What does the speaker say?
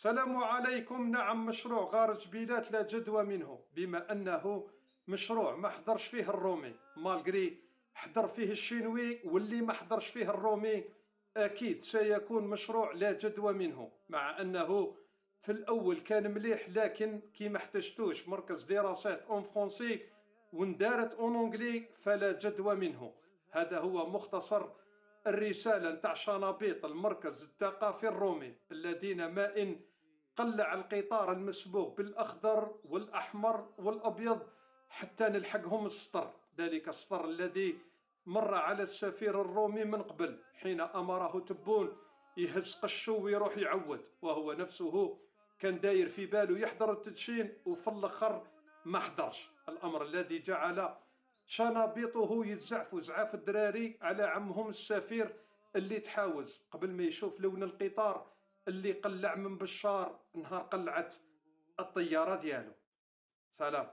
السلام عليكم. نعم، مشروع غار جبيلات لا جدوى منه، بما أنه مشروع ما حضرش فيه الرومي، مالغري حضر فيه الشينوي، واللي ما حضرش فيه الرومي أكيد سيكون مشروع لا جدوى منه. مع أنه في الأول كان مليح، لكن كي ما احتجتوش مركز دراسات اون فرونسي واندارت اون اونجلي فلا جدوى منه. هذا هو مختصر الرسالة نتاع شنابيط المركز الثقافي الرومي، الذين ما إن قلع القطار المسبوغ بالأخضر والأحمر والأبيض حتى نلحقهم السطر، ذلك السطر الذي مر على السفير الرومي من قبل حين أمره تبون يهز قشو ويروح يعود، وهو نفسه كان داير في باله يحضر التدشين وفي الأخر ما حضرش، الأمر الذي جعل شنابيطه يتزعفوا زعاف الدراري على عمهم السفير اللي تحاوز قبل ما يشوف لون القطار اللي قلع من بشار نهار قلعت الطيارة ديالو. سلام.